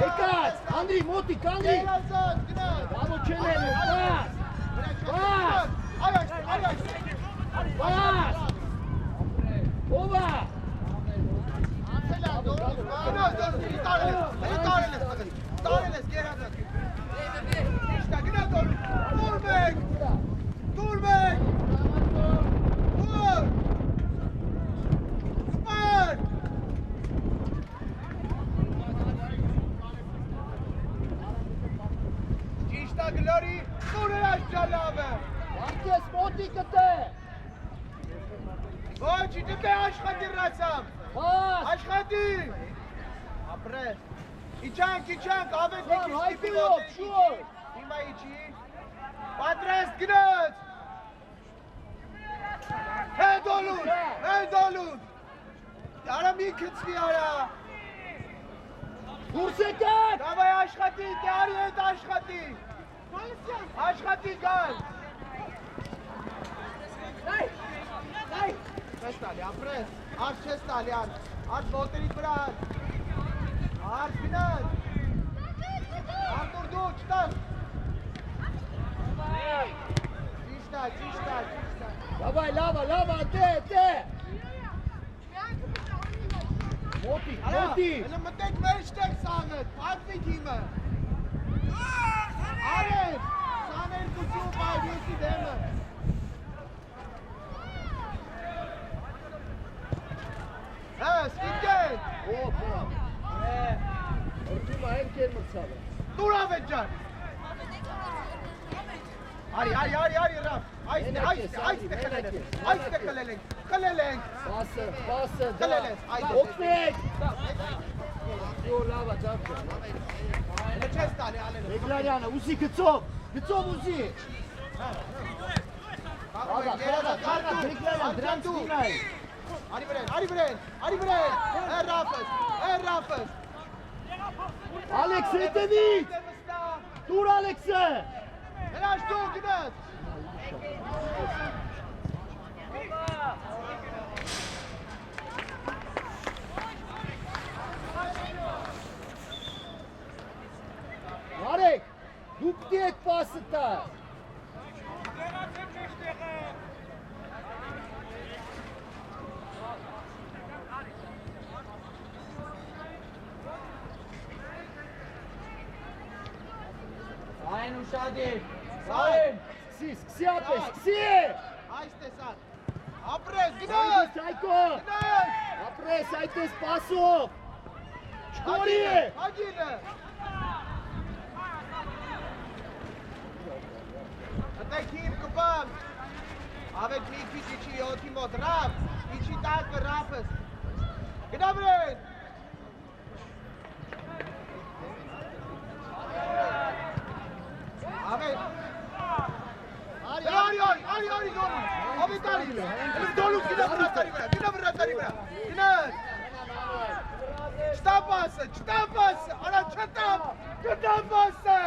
Եկած, Անդրի, մոտիկ, Անդրի։ Բավո չեն եմ, բաս։ Բաս։ Ովա։ Տարել ես, գերազատ։ Իշտա, գնա դոր, դուր մեկ, դուր մեկ, դուր, սպար։ Իշտա գլորի, դուր էր աշջալավը։ Վարկես մոտիկըտ է։ Ոչ, իդպե աշխատի ռացամ։ Բաս։ Աշխատի։ Ապրես։ Իջանք, ավետ Սամ, հայկույով, շուր։ Հիմա իջի։ Պատրաստ գնաց։ Հետոլուն։ Արա մի կծվի արա։ Դուրս եկակ։ Դավայ աշխատի, տեարի հետ աշխատի։ Աշխատի գալ։ Չես տալի, ապրես, արդ չես տալի, արդ ոտերիդ վրա, արդ գնաց, արդուր դու, չտար, ճիշտա, Դավայ, լավա, տե, մոտիկ, հլը մտեք վերջտեղ սաղըտ, պատվի թիմը, արև, սաներ կուծում պայվեսի դեմը, Սկիքեն! Որդում այն կեր մրցավը։ Դուր ավետ ջան! Արի, ռավ, այստե խլել ենք, Բասը, խլել ես, օգնեք։ Լավա, ճապ։ Հլը չես տալի, ալել ես։ Բեգլարյանը, ուզի գծով ուզի։ Բեգլարյան, դրանց դինայի։ Արի վրեն, հեռապս։ Ալեքս հետևից, դուր Ալեքսը։ Հրաշ դու գնաց։ Արեք, դուք դի եք պասը տար։ Այն ուշադիր, Սարեն, սկսի ապես, սկսի։ այս տեսակ, ապրես, գնաց, ապրես, այդպես պասով, չկորի է։ Հագինը, ըտեք հիմ կպամ, ավետ մի քիչ իչի յոթի մոտ, ռապ, իչի տակը ռապս, գնա վրեն, Avet! Ari, Dolus! Avet ari! Dolus, gina vrătari vrea! Gina! Šta pasă! Ana, ce pasă!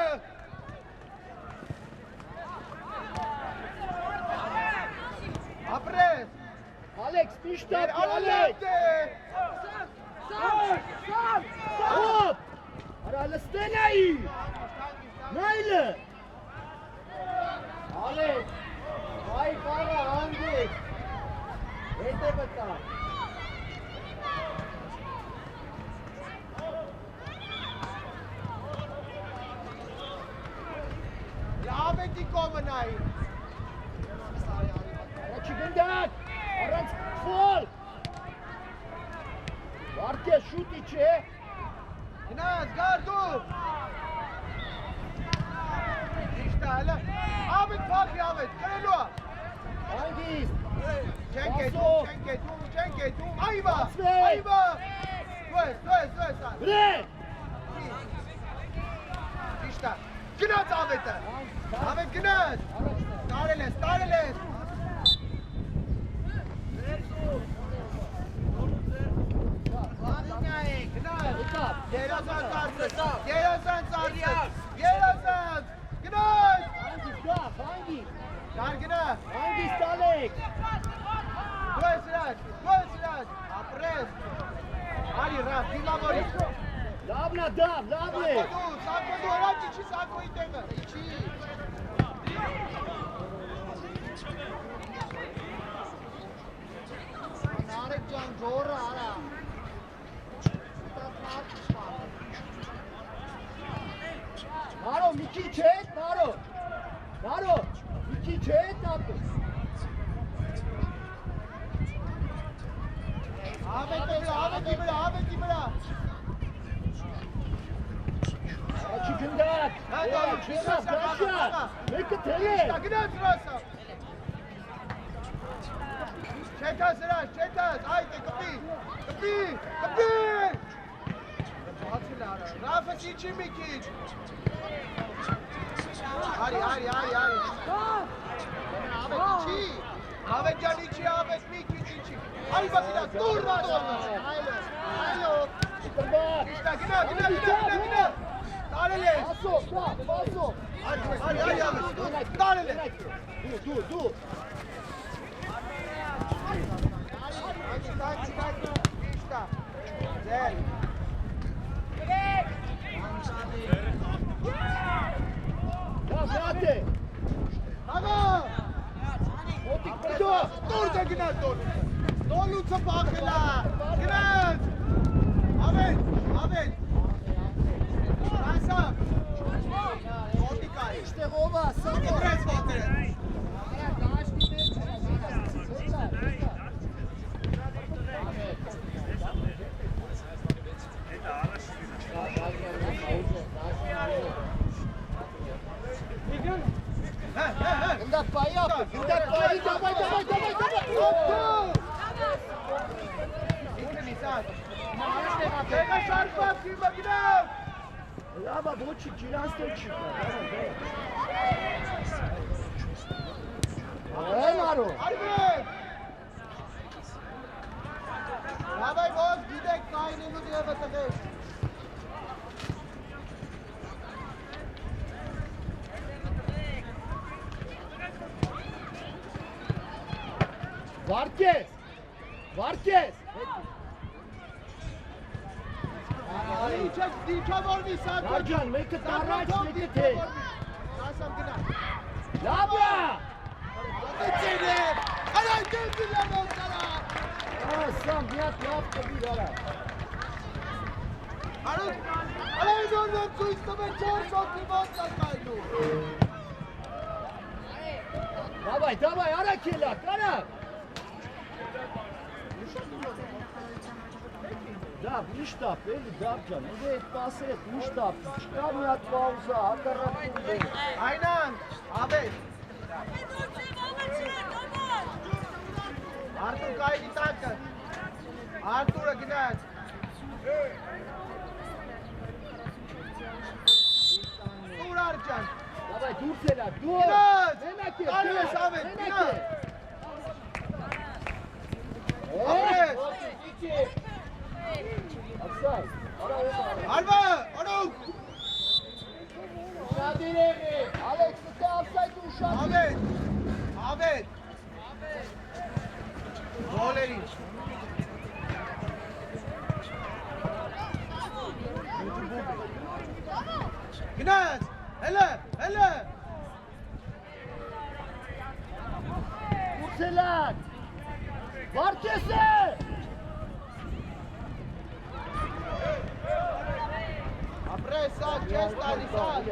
Apres! Alex, piștea pe Alex! Sam! Hop! Ara, lăstene aici! Nailă! Alex! Hai, para, Andy! Uite, băta! Aveti common aici! Araci gândeat! Aranți fol! Foarte șutice! Gnas, gardul! İşte hele! Ahmet Fakri Ahmet! Kere lua! Hangis! Cenke tu! Ayva! Dues! Bre! İşte! Gnas Ahmet'e! Ahmet Gnas! Stareles! Yerazan sarsın! Gnas! Hangis! Dargına! Hangis, Alex! Dues! Apres! Ali, Raf, Dila Moris! La Լավն է դավ, լավն է։ Սակվադու, առաջ իչի Սակվոյի տեղը, իչի։ Նարեկ ջան, ջորը արա։ Նարո, մի քիչ հետ, Նարո։ Նարո, մի քիչ հետ ապուս։ Ավետի վրա։ Աչի գնդակ։ Չերա, բաշա։ Մեկը թել է։ Գնաց ռասա։ Չետաս հրաշ, այդ է, կպի։ Ռաֆը չիչի մի քիչ։ Արի։ Ավետ ջան իչի, ավետ մի քիչ իչի։ Արի բակիրա, դուր մատորնա։ Այլո։ Գնա։ Տարել ես։ Ասո։ Արի, տարել ես։ Դու։ Իշտա, ձեր։ Լավ է։ Հագա։ Դուր դե գնա դուր։ Դոլուցը բախելա։ Գնաց։ Ավետ։ Ռասա։ Մոտիկա։ Իշտեղ ով է, սա։ Դրես ոտերը։ Գնդակ պայի, դավայ։ Ինքն իսատ։ Տեղը շարպապ, կիմը գնավ։ Լավա, ոչի, ջիրանց տեղ չի Են արո։ Արվեն։ Լավայ ոնց գիտեք կայնելու դրևը տղեր։ Վարկես։ Դիչա որվի սակվա։ Գարջան, մեկը տարաչ, մեկը թե։ Ասամ գնա։ Լավա։ Դիչին է։ Արա դեպի լավոց արա։ Ասամ, միատ լավ կբիր արա։ Արա նորնոն ծույց տվե 4 հոգի ոնց ակայնու։ Դավայ, արա կելակ, արա։ Դավ, իշտապ, էլի դավ ջան, ուզե այդ պասեր էտ իշտապ, չկա մի հատ պաուզա, հակարակում դե։ Այնան, ավետ։ Արտուր կայլի տակը։ Արտուրը գնաց։ Դուր արջան։ Դավայ, դուրս էլա, դուր։ Գնաց։ Մենակ է, Տալու ես ավետ, մենակ գնաց։ Ավետ։ Ավետ։ Ացայ, արա ով արա։ Արվա, արոք։ Ուշադիր եղի, Ալեքս նտե ավսայ դու ուշադիր։ Ավետ։ Գոլերի։ Գնաց, հելը։ Ուծելակ, վարկես է։ Ապրես սակ, չես տալի սակ։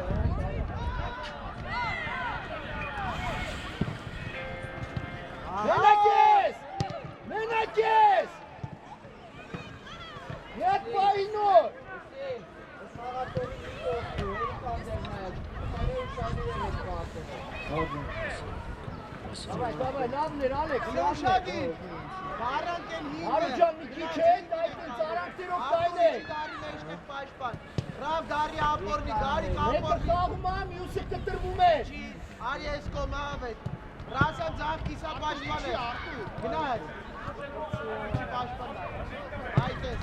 Մենակ ես։ Ետ պայի նոր։ Դավայ, լավն էր, Ալեքս, լավն Ուշագիր, էր։ բարանք են հինը։ Արու ջան, մի քիչ հետ, այդ են ծարանքներով կայն է։ Դարի մեջտեղ պաշպան, ռավ դարի ապորնի, գարի Մեկը ապորնի։ կաղում է, մյուսը կտրվում է։ Արի ես կոմ ավետ, ռասան ձաղ կիսա պաշպան է։ Գնաց, չի պաշպան է, այդ ես։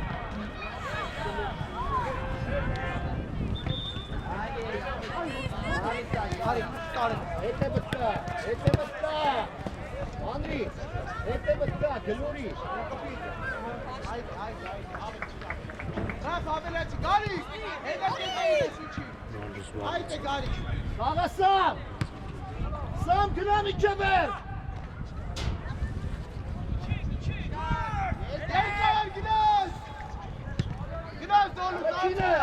Արի, տարը։ Հետ է բտկա, Անդրի, հետ է բտկա, գլորի։ Այդ, ավետ։ Rafa Abelachi, Gari! Haydi Gari! Sağa Sam! Sam dinamike ver! Tekrar Güneş! Güneş dolu Rakine!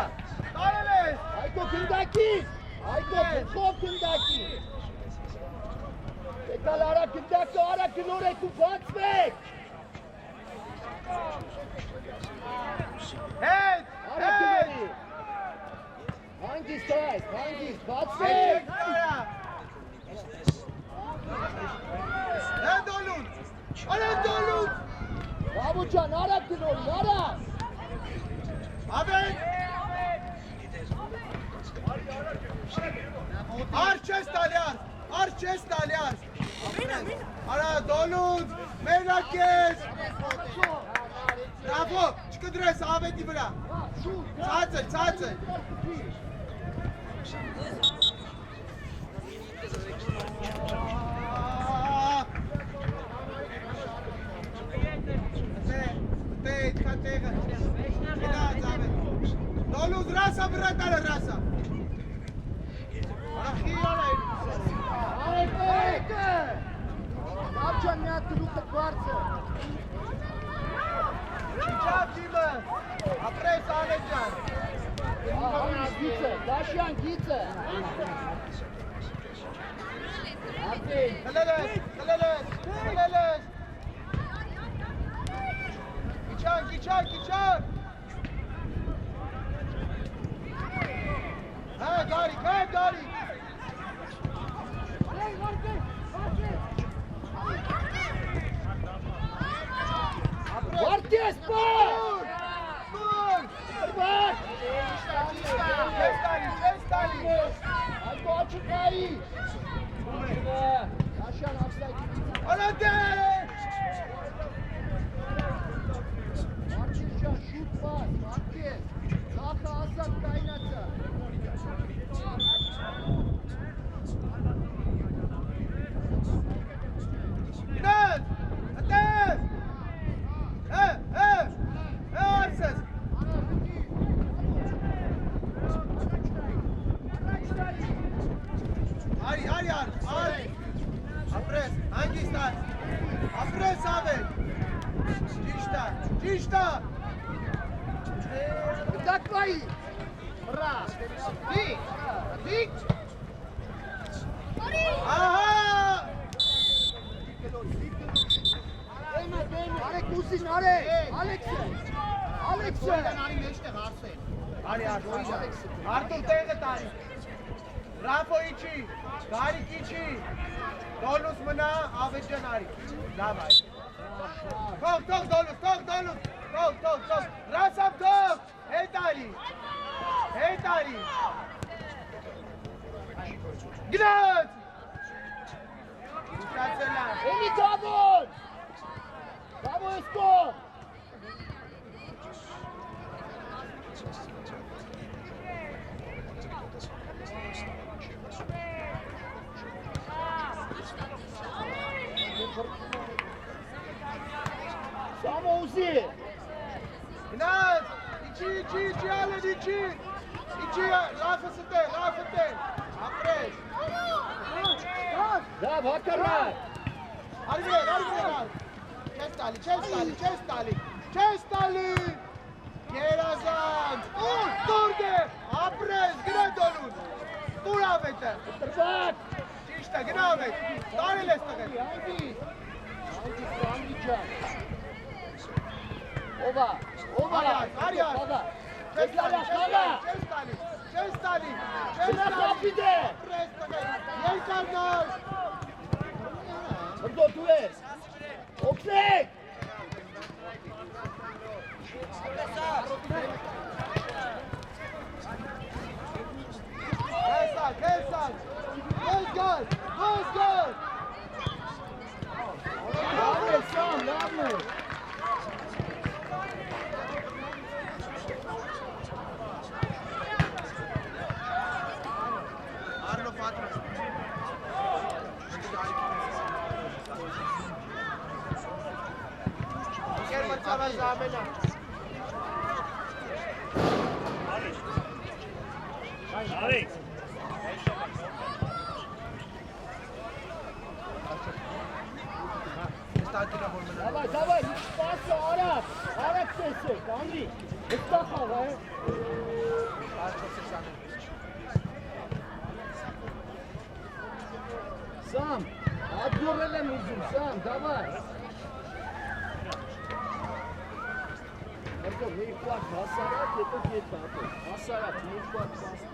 Daleles! Hayko Kındaki! Hayko Kındaki! Pekala ara Kındaki, ara Kınore Kufatsbek! Head! Ara Head! Kınori! Hangi size? Hangi? Fatsbek! Tekrar! Ne dolun? Ana dolun! Babucan ara Kınori, ara! Abed! Arches Talyar! Arches Talyar! Ana dolun! Menakes! Bravo! Çıkıdırız Abed'i bırak! Çağırsın! Doluz rasa bırakar rasa. Hayko! Babucan ne attı Luka Kvartsı? Çiçak gibi. Apres Alecan. Gice, Daşyan Gice! Aferin! Kaleles. Çiçak. Ha Gari. Varties, spor! Dur! Bak! Çestali. Hayko açık ayı! Daşyan hapsay gibi. Alade! Martincan şut var. Marties. Zaha Azat kaynatı. Güneş! Ateş! Arsız! Ari! Apres! Hangi star? Apres abi! Cişta! Daklayı! Bra! Dik! Aha! Değme! Alek Musin, Alek! Alekse! Artur tege tari. Rafo içi. Garik içi. Dolus mına Abedcan ari. La bay. Tok Dolus. Tok. Rasam tok. Hey tari. Güneş! Müsaade. Ümit Abun! Bravo Esko! Samo Uzi! Güneş! İçi alın içi. İçi lafısıte. Apres. Da Bakarlar! Hadi gel. Çestali. Yerazan. Dur de. Apres. Güne dolun. Dur Ahmet'e. Bak! İşte güne Ahmet. Tane leste. Hangi can? Ova! Aryan. Çestali. Biraz rapide! Yekardan. Brzo tu jest! Oksek! Kelsan. Özgür. Lavne sam, lavne! Arno Patras. Gel maça zamena. Давай, спасо, Արաբ տեսեք, Անդրի, հստա խաղ, Սամ, ատգորել եմ ուզում, Սամ, давай Մրգով, երկու ակ հասարակ, հետո ետ ապել, հասարակ, երկու ակ հասարակ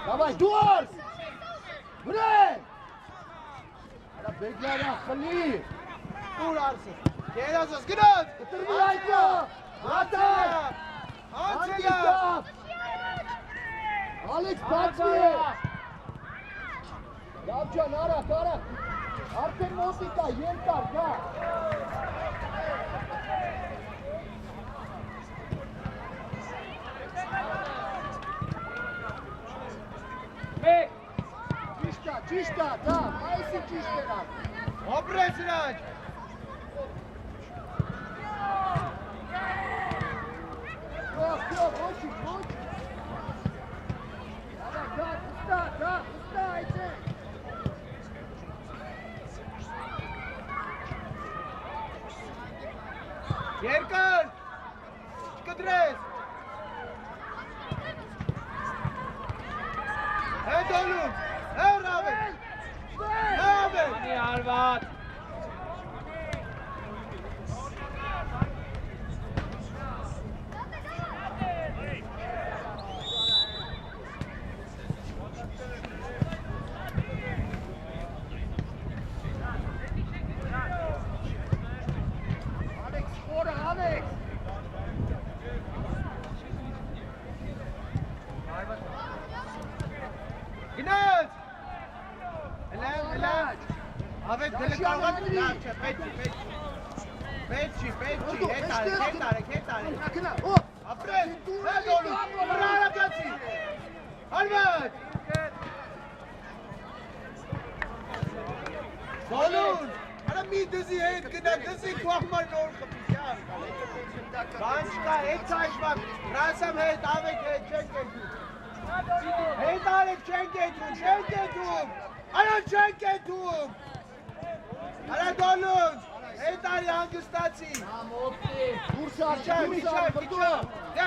Давай, դուարս! Վրեն! Արա բեգլարյան, խլի! Ուր արսը, կերազս, գնոց! Կտրվի այդյա! Հատար! Անցելա! Ալեքս բացվի է! Լավ ճան, արակ, արակ! Արդեն մոտիկա, երկար, գա! Ճիշտա, դա, այսի ճիշտ էր ակ։ Ապրես իրանք։ Ոչի, ոչ։ Դա, այդե։ Երկար, չկտրես։ Հետ ոլում, հեր ավետ։ Ավետ։ Անի արվատ։ Գնաց։ Հլան։ Ավետ դելը կաղատ լավ չէ, պետք չի, հետ արեք։ Ապրես, հետ ոլում, վրարակացի, հարված։ Ոլուն, արա մի դզի հետ գնա, դզի կողմար նոր խպիսյան։ Բան չկա, հետ ծայշվակ, ռասամ հետ, ավետ հետ, չենք եթում։ Հետ արեք, չենք եթում, արա չենք եթում։ Արա դոլուն, հետ արի հանգստացի։ Դուրսար, Դե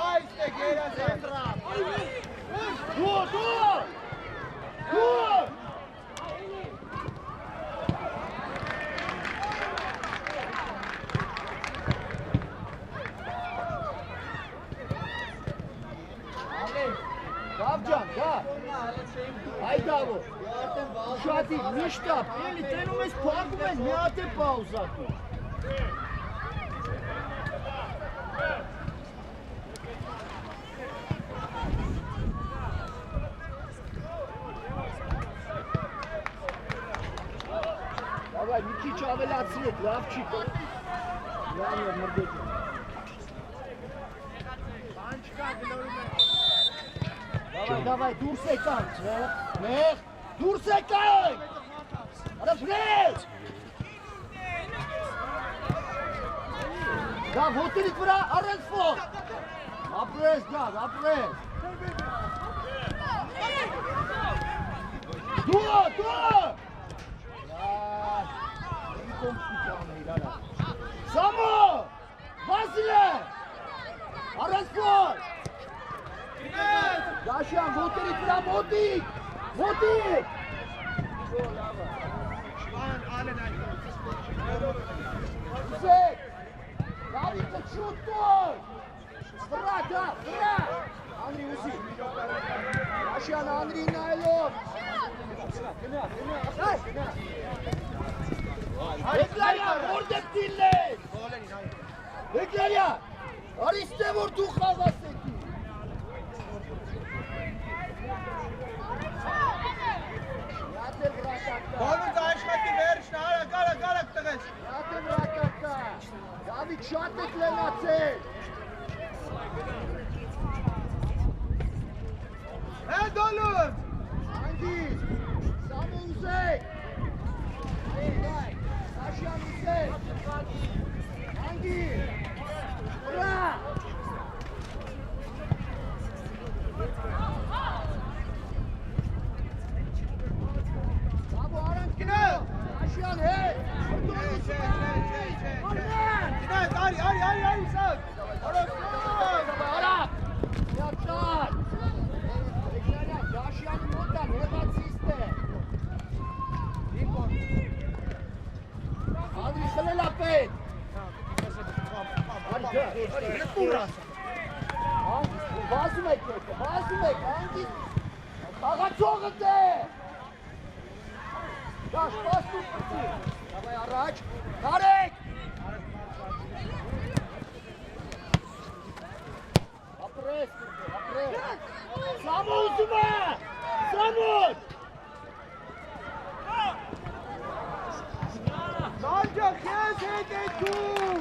այդ է, գերազան։ Դու։ Գավջան, գա։ Այդավո։ Ուշադի, մի շտապ, էլի տենում ես պարկում են, մի հատ է պաուզակում։ Դավայ, մի քիչ ավելացրեք, լավ չի կա։ Լավ էր մրգեջում։ Բան չկա, գլորում է։ Давай, դուրս եկանք, նեղ, դուրս եկանք, արա վրեջ, դա ոտերիք վրա առենց ֆոտ, ապրես գավ, ապրես, դու, Սամո, Վասիլե, առենց ֆոտ, Դաշյան, ոտերիք վրա մոտիկ, մոտիկ! Բան, ալեն այդ։ Ուզեք, Դավիթը չուտոր! Վրա, դա, վրա! Անդրի ուզի։ Դաշյան, Անդրի նայլով։ Գնա։ Բեկլարյան, որդեպ դիլնես։ Բեկլարյան, արիստե որ դու խաղասեքի։ Բոլուց աշխատի վերջն, արակ տղես։ Յատ եմ ռակակա, Դավիթ շատ եք լենացել։ Հետ ոլուց։ Անդիս, Սամո ուզեք։ Դաշյան ուսեր։ Անգի։ Ուրա։ Բաբու արանք գնա։ Դաշյան հետ։ Արի, սակ։ Արա։ Միացար։ Եկնարյան, Դաշյանի մոտան, հեղացիստ է։ Անդրի խլել ապետ։ Արի, լկուրա։ Վազում եք եկը, վազում եք, անգի։ Աղացողը դե։ Դաշ, պաստում պրծի։ Դավայ առաջ, կարեք։ Ապրես, ապրես։ Սամո ուզում է, Սամոն։ Նանջա, քեզ հետ է դու։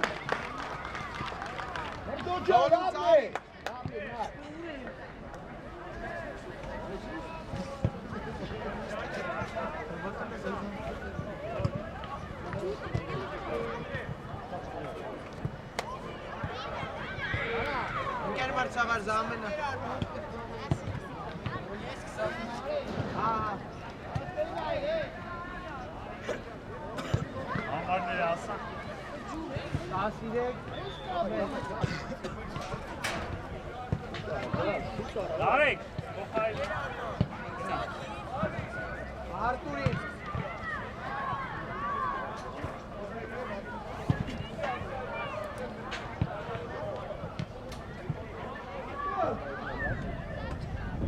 Հերդո ջան, լավ է։ Ինքեր մարցավար զամենը։ Համարները ասան։ 13 Դարեք, փոխայլ։ Արտուրին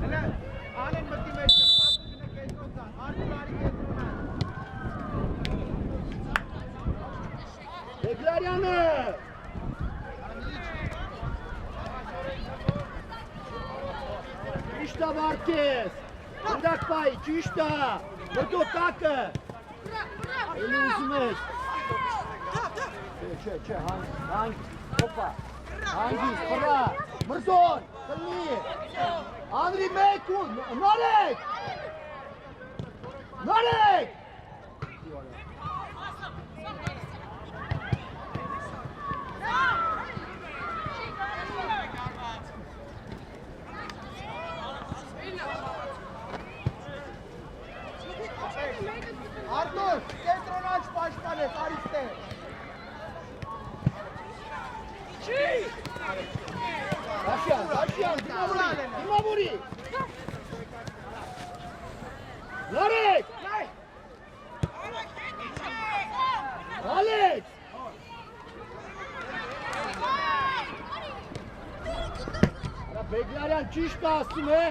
Հələ անեն մտի մեջ պատուժինը կետրոնցան, Արտուրարի կետրոնան Բեգլարյանը։ Ճիշտա վարկես, ընդակ պայի, ճիշտա, մրդո տակը, էլի ուզում ես, չէ, հանք, հոպա, հանգիս, խրա, մրդոն, խլնի, Անդրի մեկ ու, նարեք, Արտուր, կետրոնաչ պաշտպան ես, արիստ է Դաշյան, դիմավորի, նարեք, Ալեքս, Բեգլարյան ճիշտ ասում է,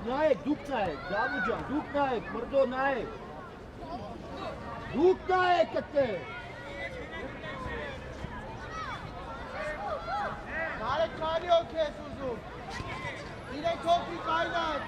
նայեք, դուք նայեք, Դավու ջան, դուք նայեք, մրդո նայեք, դուք նայեք կտե, Նարեք քանի հոգ ես ուզում, իրեք հոգի կայնակ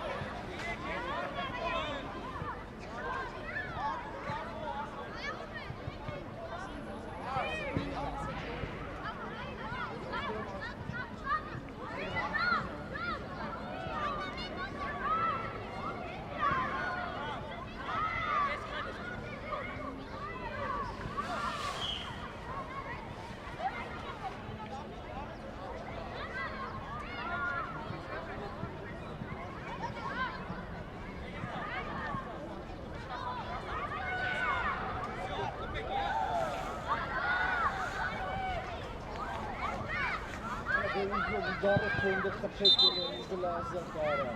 Դարը թոնդը խպեք ելեն գլազը կարա։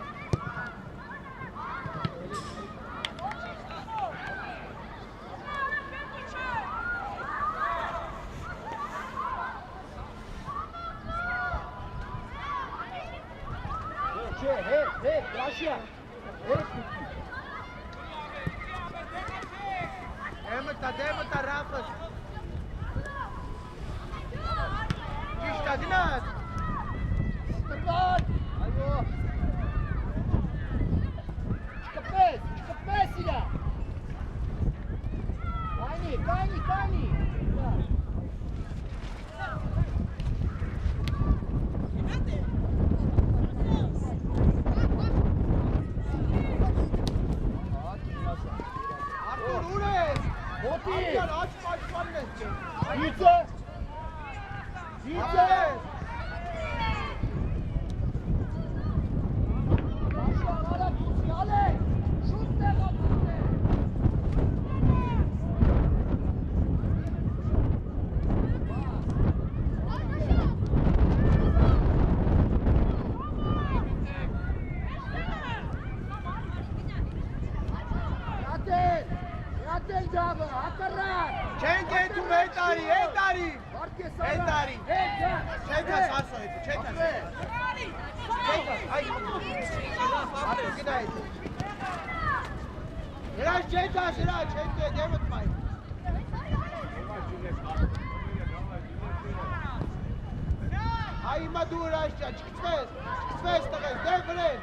Չէ, հետ, դաշյա, հետ ուտի։ Դեմտա ռապս Ճիշտ ադինած Տրվան, այո։ Չկպես իրա։ Կայնի։ Դիցը։ Դիցը։ Չենք եթում հետարի, հետարի։ Հետարի։ Չենքաս ասո հետը, չենքաս։ Չենքաս, այ։ Ապրես, գնա հետը։ Հրաշ չենքաս, հրաշ, հետը հետ, եմ ըտմայ։ Այ հիմա դու հրաշ ճա, չկծվես տղես, դե վրեն։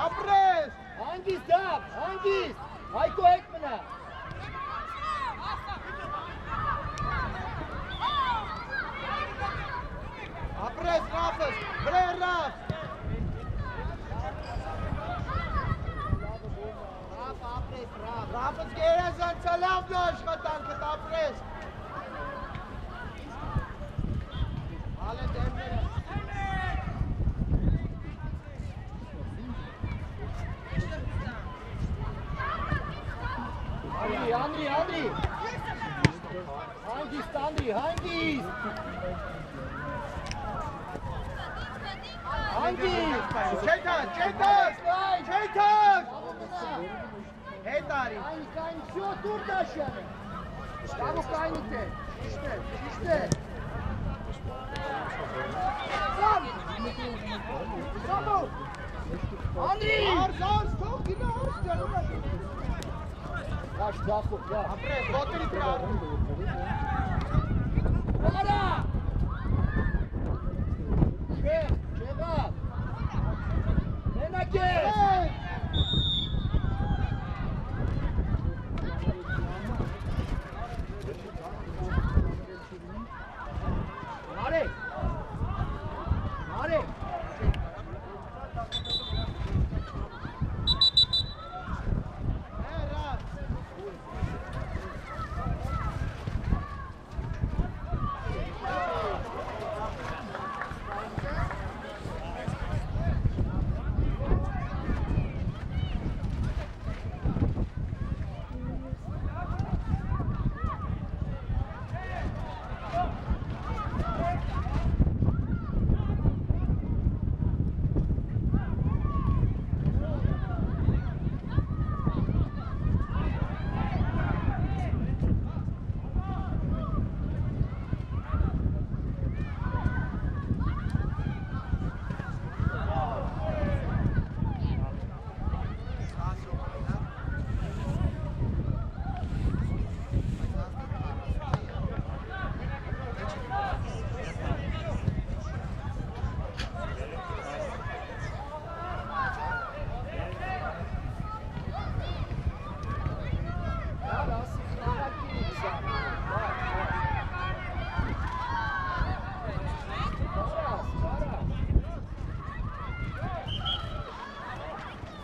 Ապրես։ Հանգիստ դապ, հանգիստ, Հայկո հետ մնա։ Ապրես, Ռաֆս, վրեն Ռաֆ։ Ռաֆս գերազանցա լավն ու աշխատանքդ, ապրես։ Հալե դեմները։ Անդրի, հանգիստ Անդրի, հանգիստ, Չենքաս, հետարի, կայն, վсё, դուր դաշյանը, շտավու կայնիք է, ճիշտ է, Սամու, Անդրի, արզ, թող գինա արզ ճարում է, Աշ դախով, դա, ապրես, ոտերի պրար, Վարա, չեղավ, մենակ ես, Մարեք,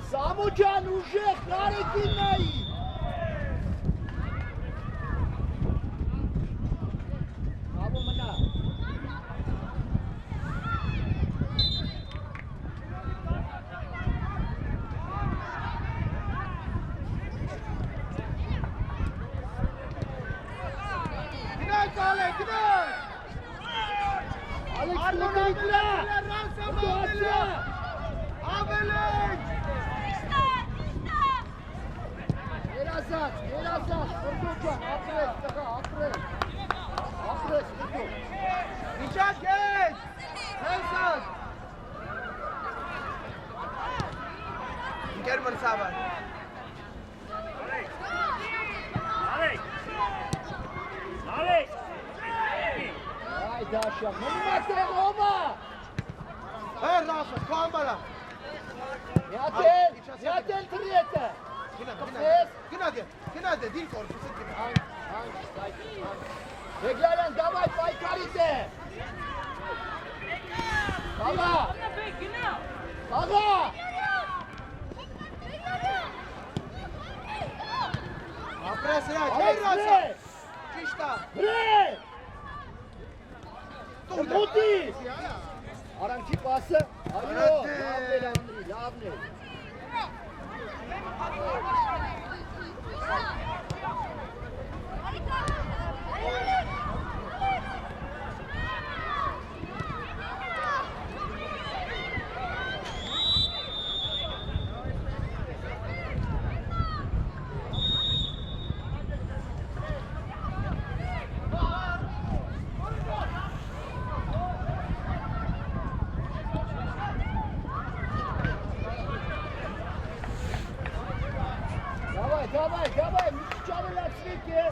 Սամու ջան, ուժեղ, Նարեկին նայի։ Սամու մնա։ գնաց ալե, գնաց, Ալեքս մոների դրա, ասրա, ավելենք, երազած, որդու ջան, ապրես, տղա, ապրես, որդու։ իջակ ես, հեսած, ինկեր մրսավար, Այ դաշա, մնումատեղ ովա։ հեր Ռաֆը, քո ամբարա, Յատել տրիետը։ գնա դե, դին կորպուսը գնա, Հանգիստ, Beglaren, давай, Байкарите! Ага! Ага! Ապրես հրա, չեր ասա։ Ճիշտ է։ Վրե! Մոտի! Արանքի պասը, այո, լավն էր Անդրի, լավն էր։ Давай, Мичичава на цвете.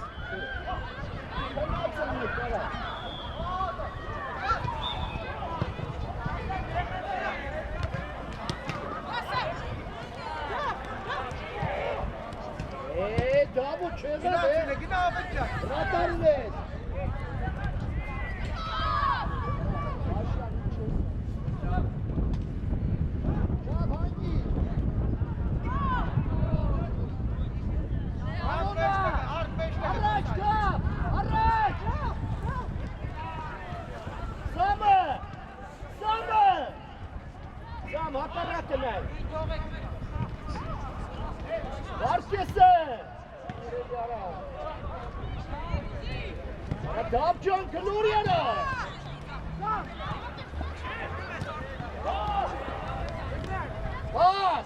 Да, bu çöze be. Gina yapacak. Ratarın et. Davcan Kaloriyana. Pas.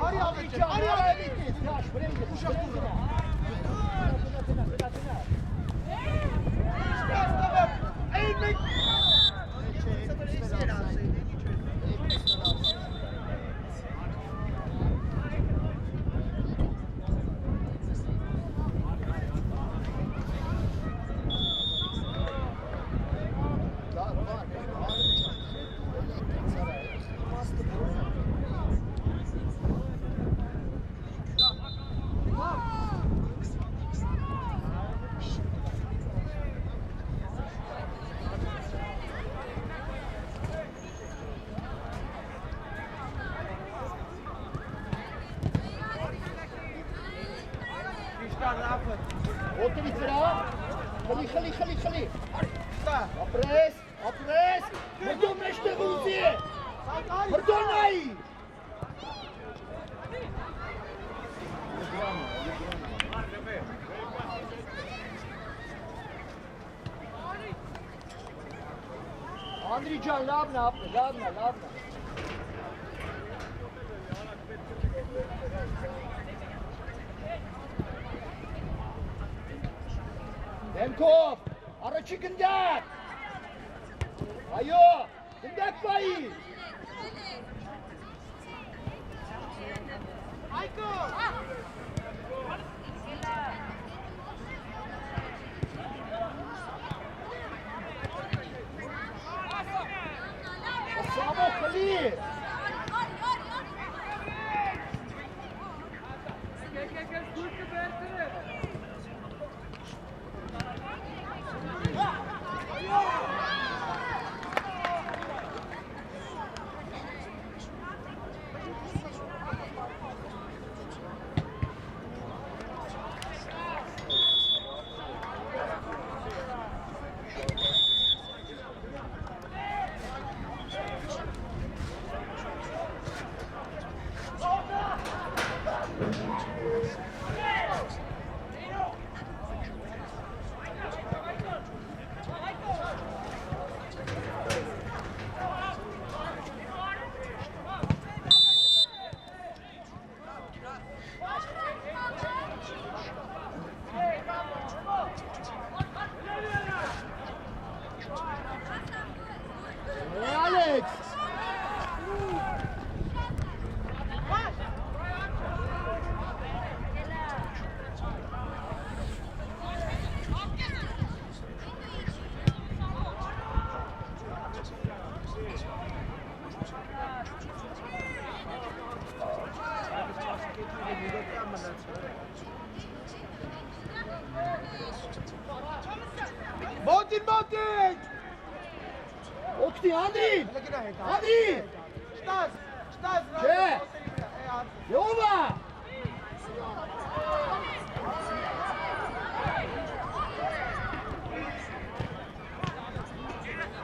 Araya bitti. Taş buraya git. Uşak vurdu. Eğilmek. Otur itira. Xali. Apres. Mırdon meşte vuzi. Mırdon ay. Andrijan, lavna. Demkov, araçı Gündak. Ayo, Gündak bayı. Ayko. Sabo Khalil. Alex! Միգոտյան մնացել։ Մոտին։ Օգտի, Անդրին, Հələ գնա հետ։ Անդրի, Շտաս, Չէ։ Եովա,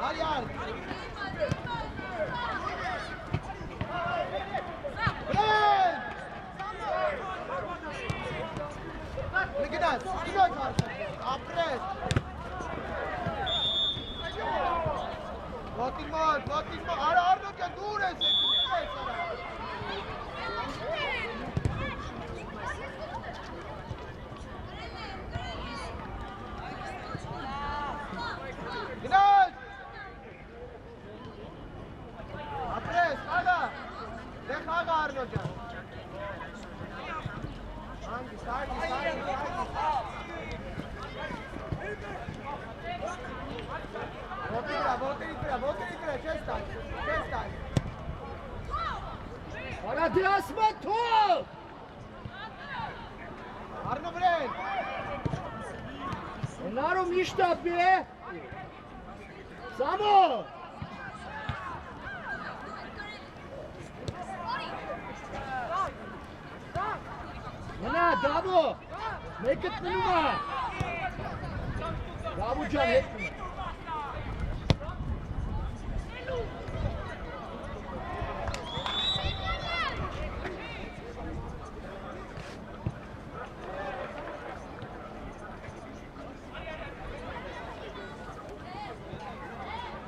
Արյար։ Բրեն։ Լգնաց, գնոց ապրես։ Մոտին, արա Արնոկյան դուր ես եկում, ես արա։ Գնաց։ Ապրես, աղա, դեխ աղա Արնոկյան։ Սարգի։ Ոտի դրա, չես տալ։ արա դե ասմա թող, Արնո Բրեն։ Նարո միշտապ է, Սամո, Մնա, Դավո, մեկըտ մնում է, Դավո ջան հետ մնում է,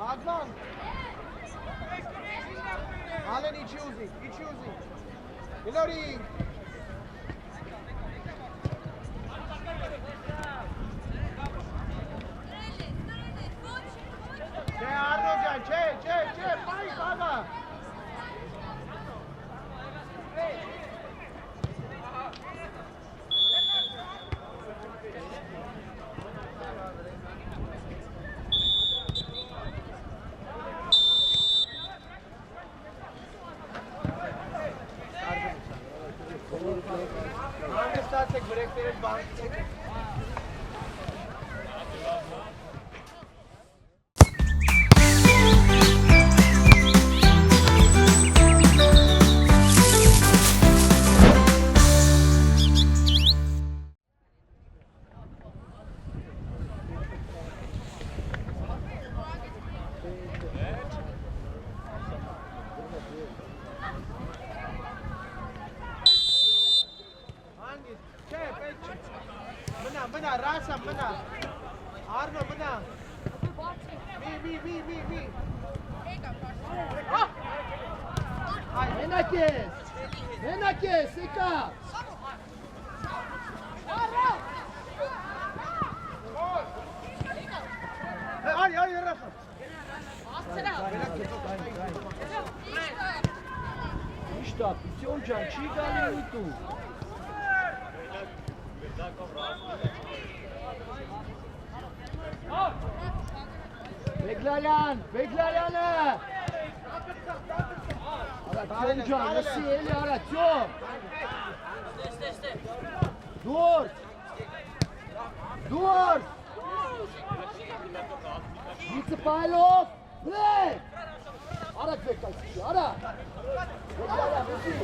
Հագման։ Ալեն իչի ուզի։ Գլորի։ Չէ, Արնո ջան, չէ, պայք աղա։ Հանգստացեք բրեկներել բանքից։ Մնա, Ռասա, մնա, Արնո, մնա, մի, Մենակ ես, եկա, արի, Ռասա, միշտապ, Սյոն ջան, չի գալի ուտու, Բեգլարյանը, արա Սյոն ջան, լսի էլի արա, Սյոն, դուր, Միցպայլով, բրեք, արա դվեք այսի, արա, Բեգլարյան, լսի,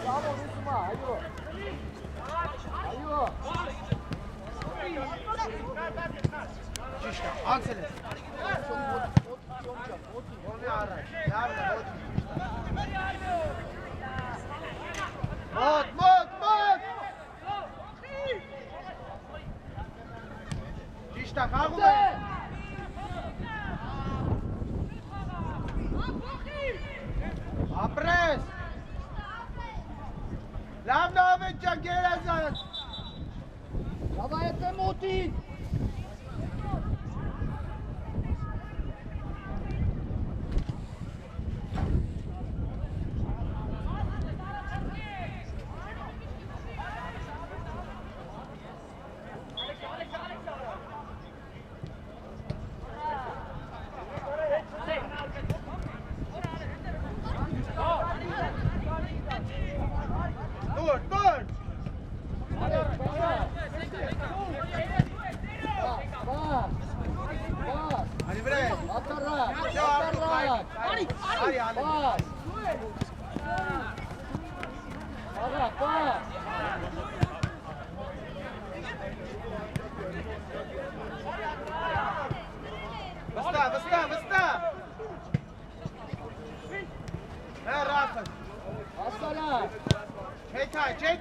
Սամո լուսումա, այո, ճիշտ է, անցել ես։ Ոնի առաջ, լավն է, մոտ։ Ճիշտ է, խաղում է։ Ապրես։ Լավն է, ավետ ջան, գերազանց։ Լավա հետ է մոտին, Դուր,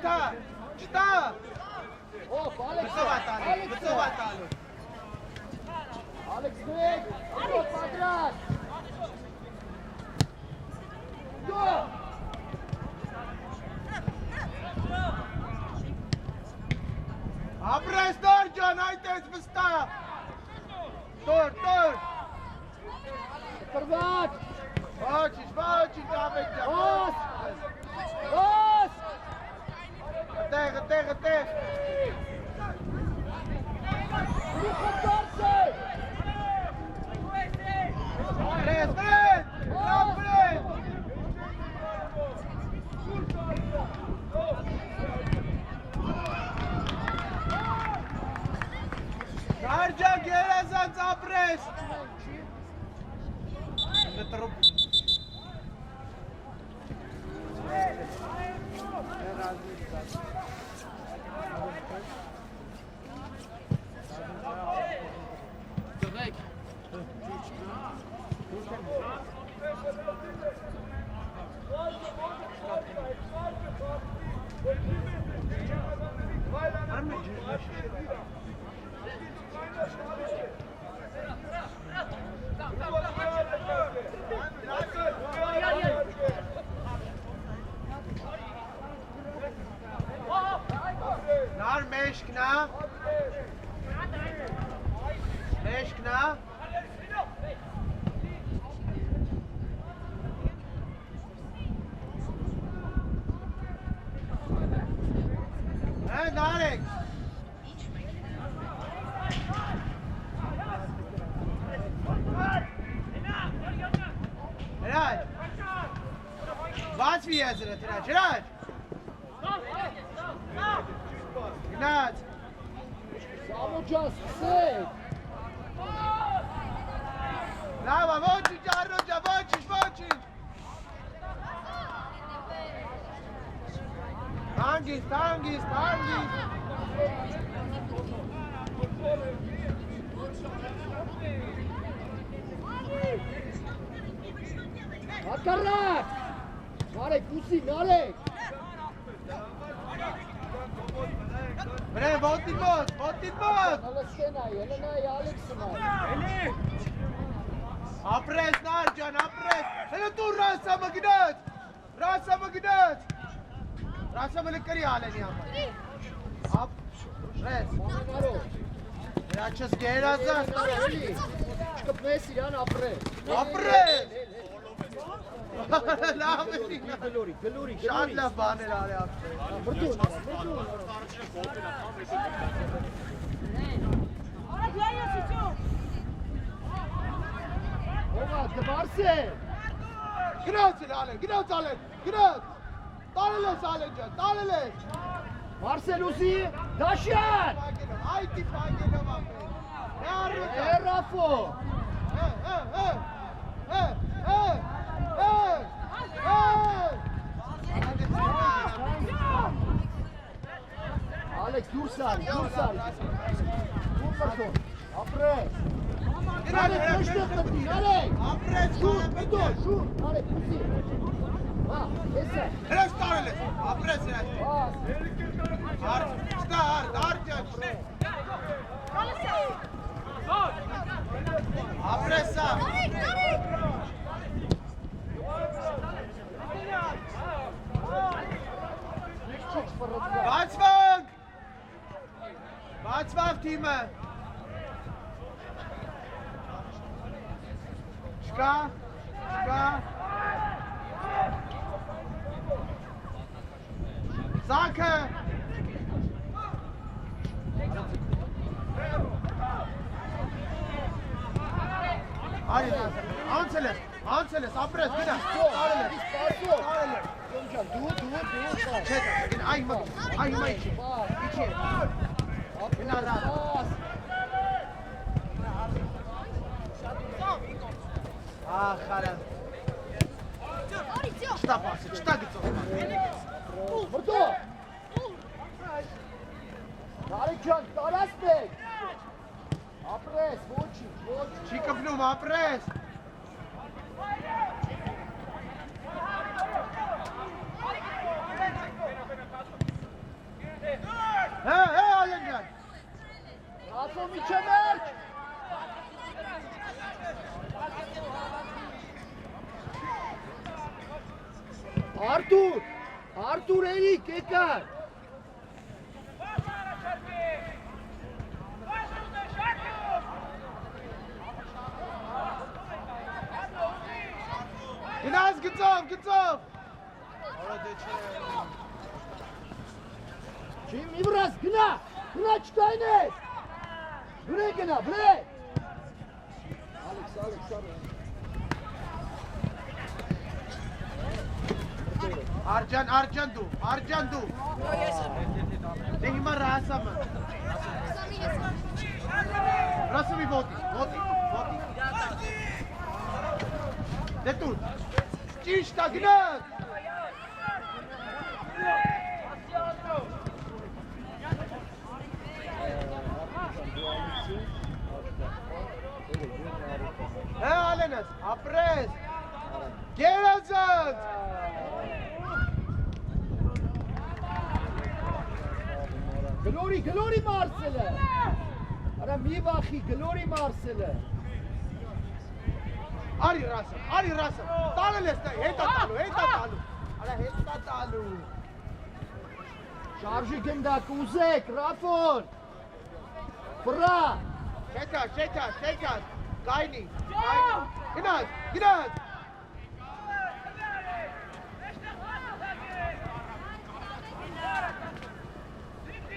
Չտա։ Օ, Ալեքս։ Գծով ատալու։ Ալեքս դեք, ո պատրաստ։ Գո։ Ապրես դոր ջան, այդ ես վստահ։ Տոր։ Կրված։ Ոչինչ, ավետ ջան։ Ոս։ Տեղ։ Լուխոտարսը։ Ապրես։ Նարջակ երազանց ապրես։ Nar meşkna. Narek. Helal. Bas bir yazıra Tıraç. Helal. Ignat. Samocan, սկսեք։ Bravo, ոչինչ առողջ, ոչինչ։ Տանգիս։ Հակառակ։ Նարեկ, ուսի, նարեկ։ Bre, ոտին մոտ։ Հելը նայ, Ալեքսը նայ։ Ապրես, նար ջան, ապրես։ Հելը դու Ռասամը գնաց։ Ռասամը լկրի ալենի համար։ Ապրես։ Հրաչս գերազան։ Չկպնես իրան ապրես։ Ապրես։ Լավ է։ Գլուրի։ Շատ լավ բաներ արի ապրես։ Բրդուն։ Ողա, դվարս է։ Գնաց ալեն։ Տարել ես ալեն ջան, տարել ես։ Մարսելուսի, Դաշյան։ Այդի ֆագելով ապրես։ Է առուտ։ Էրաֆո։ Ալեքս դուրս արի։ Դուրս արի։ Ապրես։ Նարեկ, նշտեղ տնի, նարեկ։ Ապրես, Շուր, նարեկ, ուսի։ Հա, եսը։ հրես տարել ես, ապրես հրես։ Ստա, ջան։ Ապրես սա։ Բացվակ թիմը։ Չկա։ Զաքը։ Անցել ես, ապրես, գնա։ Տարել ես։ Ջան, դու։ Չէ, այ հիմա իջի։ Գնա դա։ Ախարա։ Չտա պասը, չտա գծով։ Մրդո։ Նարեկ ջան, տարածնեք։ Ապրես, ոչինչ։ Չի կպնում, ապրես։ կար։ Գնաց գծով։ Չի մի վրաս, գնա չկային ես։ Բրե գնա, բրե։ Ալեքս, Արջան դու։ Դե հիմա Ռասամը։ Ռասամի ոտի։ Դե տուր։ Ճիշտ է, գնաց։ Հե Ալենս, ապրես։ Գերազանց։ Գլորի Մարսելը։ Արա մի վախի, գլորի Մարսելը։ Արի Ռասամ, տալել ես նա, հետա տալու։ Արա հետա տալու։ Շարժի գնդակ, ուզեք, Ռաֆոն։ Վրա։ Շեքած, գայնի, գնաց։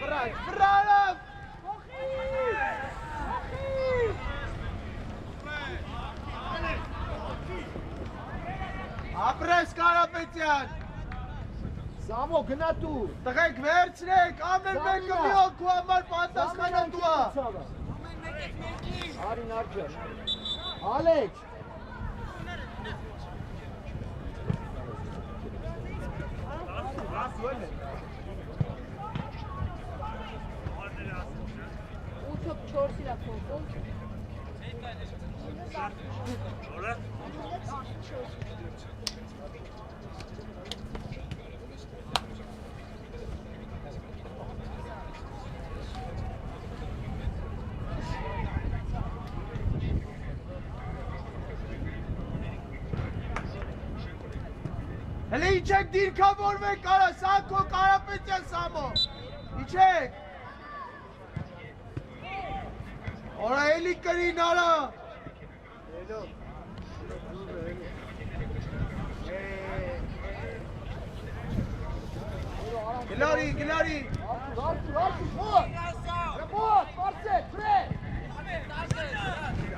Վրալավ։ Ապրես Կարապետյան։ Սամո, գնա դու։ Տղեք վերցրեք, ամեն մեկը մի օգու համար պատասխանատու է։ Արին Արջան։ Ալեքս։ Uçak çorsuyla konuşuyor. Հələ իջեք դիրքավորվեք արա, սա քո Կարապետյան Սամո, իջեք, օրա էլի կրին արա, գլարի, Մոտ, Մարսել, պրե։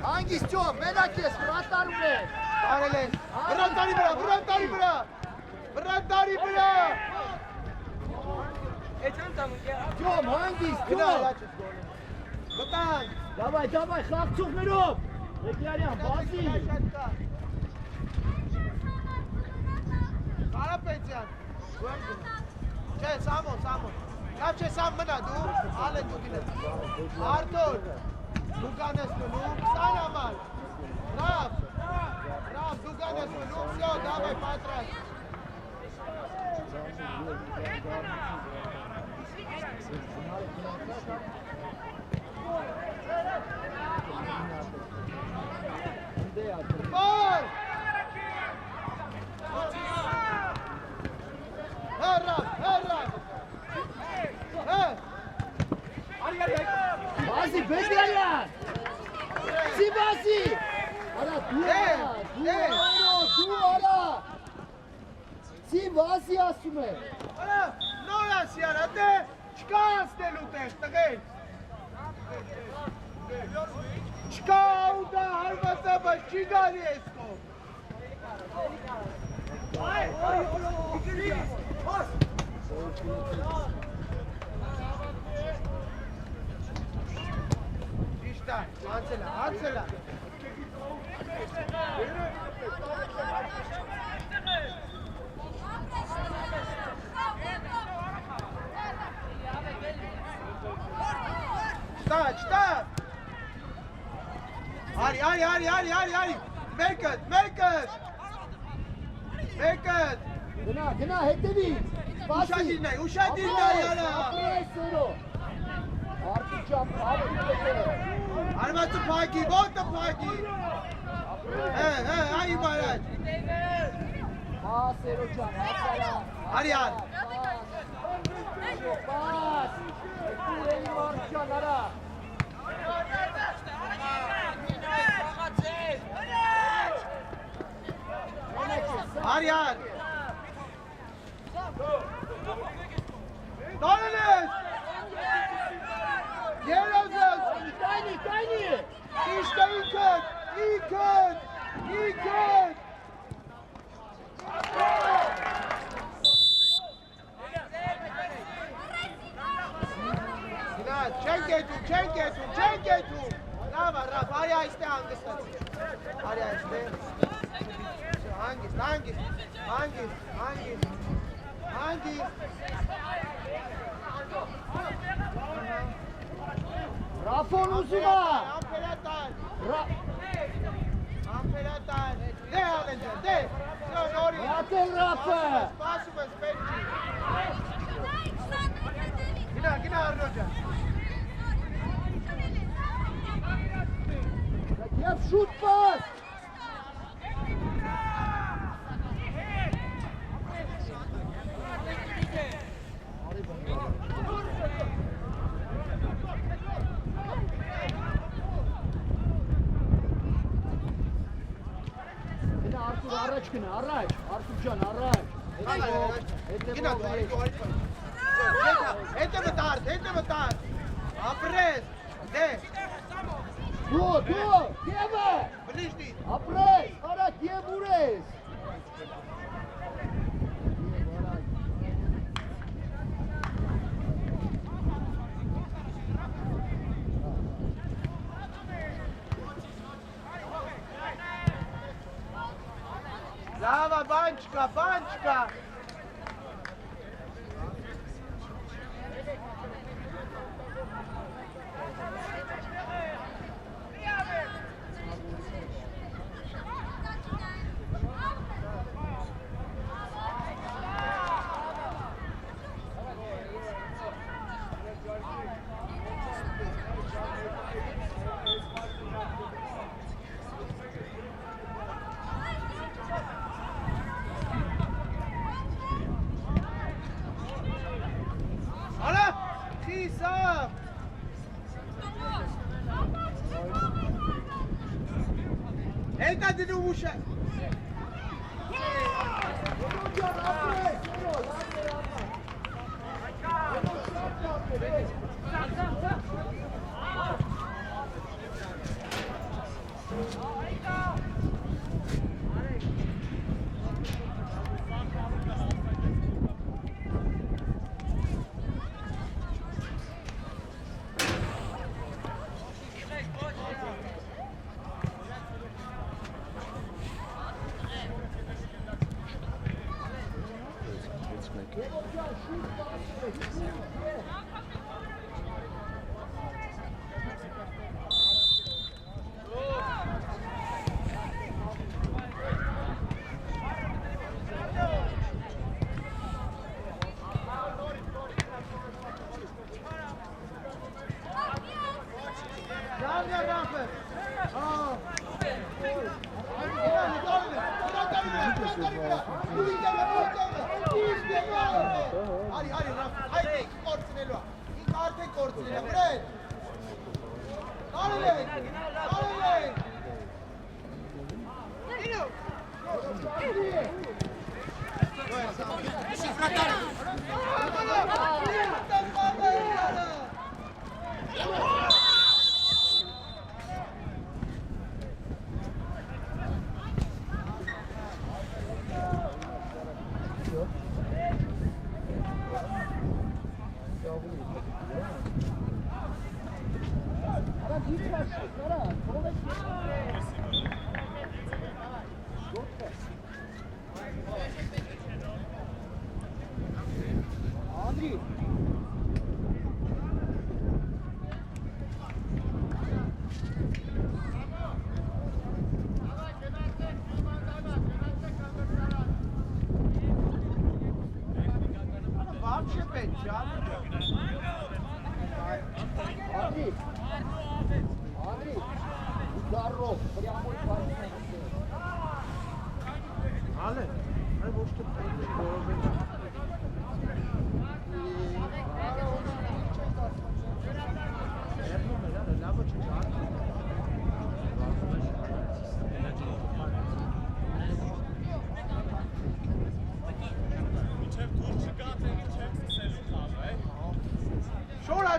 Հանգիստ ճով, մենակ ես, վրատարում է։ տարել են, վրատարի վրա, Ճով, հանգիստ, գնա, ճով։ գտան, Դավայ, խաղցողներով։ Եկլարյան, բազի։ Կարապետյան, չէ, Սամո, նա չէ, Սամ մնա դու, ալեն դու գինես, Արտոր, դու կանես մնում, սան ամալ, Ռավ, դու կանես մնում, վսյո, դավայ, պատրաստ, Բար! Հեռավ! Բազի, Բեդրալյան։ Սի բազի։ Արա, դու արա։ Սի բազի ասում է։ Արա, նոր ասի արա, դե, չկա ասնելու տեղ, տղեր։ Չկա ու դա հարվածա, բայց չի գալի ես կով։ Ճիշտ է, անցել է։ Չտա։ Արի, մեկըտ։ Գնա, հետևից։ Ուշադիր նայ, արա։ Ապրեսերո։ Արտիճապ, Արմացը պագի, ոտը պագի։ Այ մարաջ։ Հասերո ճան, հասարա։ Արի։ Pas! Eğil Marcan ara! Aryan! Donalds! Yerozuz! Tiny! İşte İlkın! Sinan, çek etu! Bravo, Arya işte hangisi? Arya işte. Hangisi? Rafon uzuna! Amperatan! De alınca, de! Atın Rafa! Basımız belki. Yine Arnoca. Yap şut pas! Artur araç günü, araç. Arturcan araç. Yine Hete mi tar? Apres! De! Du, djeve! Bližni! Apres! Ara, gdje burez? Zava, bančka! Ana! Xisam! Entra de Numusha!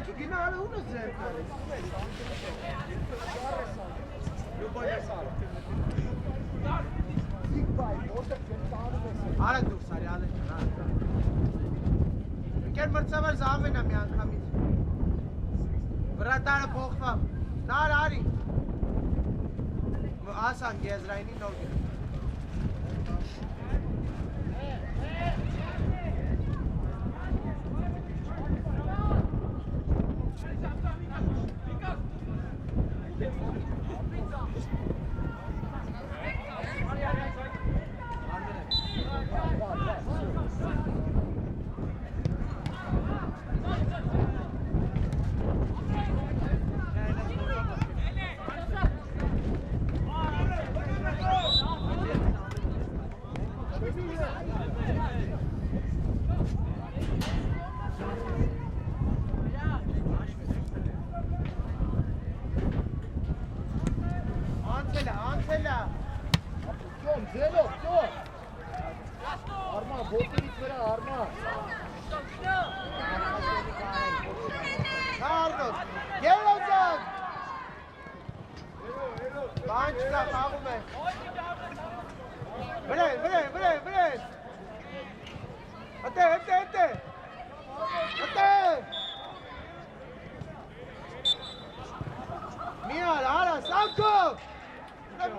tu gina ala una zerka. Ara dur sari ala. Ken mărțăvăr zavena mi-a încămit. Vrătară pohva. Nar ari. Asan gezraini norgi. Antela. Tom, Zelo, Tom. Arma, botinit vere, arma. Carlos, gel Ozan. Bançka kavume. Bre. Ate. Mia, ara, Sanko.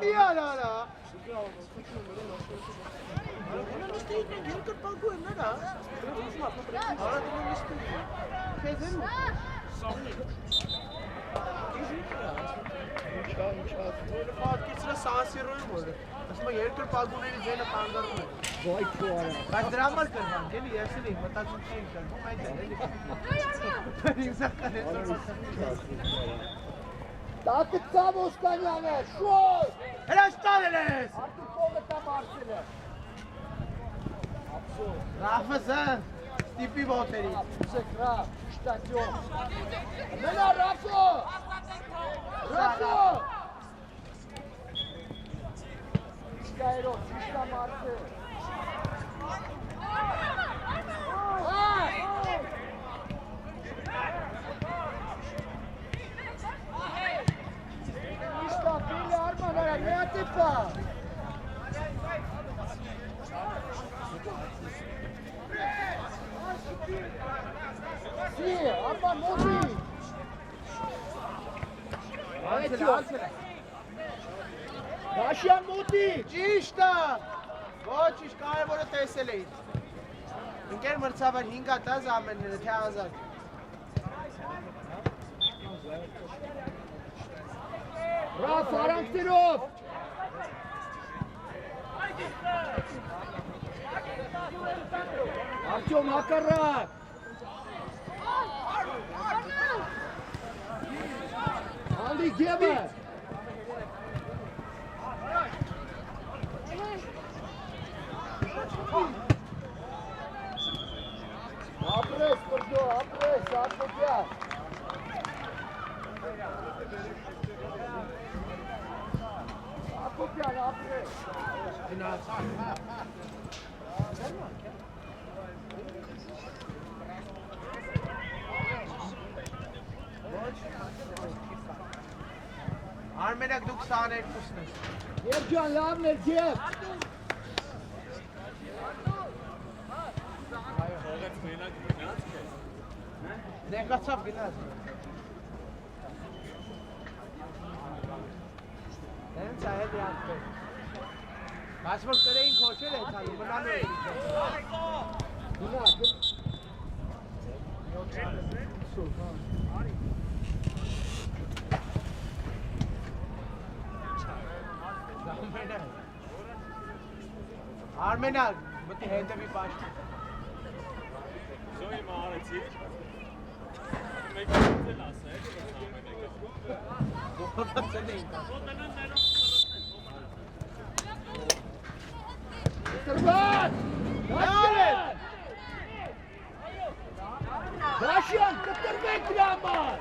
Mia, ara. Ona nu știi că el cât pagu e, da? Ara tu nu știi. Fezem. Böyle fark etsene sansiroi böyle. Aslında yer cât pagu ne diyeceğine pangar mı? Vay çoğaya. Ben drama करवान के लिए ऐसे नहीं बता कुछ नहीं कर वो मैं चले पर इंसान करे Takip tam Oskan Yaner, şut! Helal Stalenes! Artık kolda tam Arsene. Rafa tipi boteri. Yüksek Raf, istasyon. Mena Rafo! Rafo! İşkayro, sistem Arsı. İşte Fili Armanlara ne atıpa? Si, Arman Modi. Raşyan Modi. Cişta! Ոչ իշ կարևորը տեսել էի։ Ինքեր մրցավար 5 հատ զամենները թե ազատ։ Raf Arankstirov. Artyom Akarak. Ali Geber. Apres, Porto, apres, apres. Apres, apres. Armenak դուք 22-ն ես։ Երջան, լավն էր, Գև։ Նեկացավ գնաց։ Հենց այլ յատվել։ Բայց որ կրեին քոչել է ցալու, մնալու է։ Գնա, Armenակ, մտի հետևի պաշտ։ Զոյի մարեցի։ Մեկ էլ ասա, էլի Ո՞նց են։ Կտրված։ Դաշյան, կտրվեք դրա համար։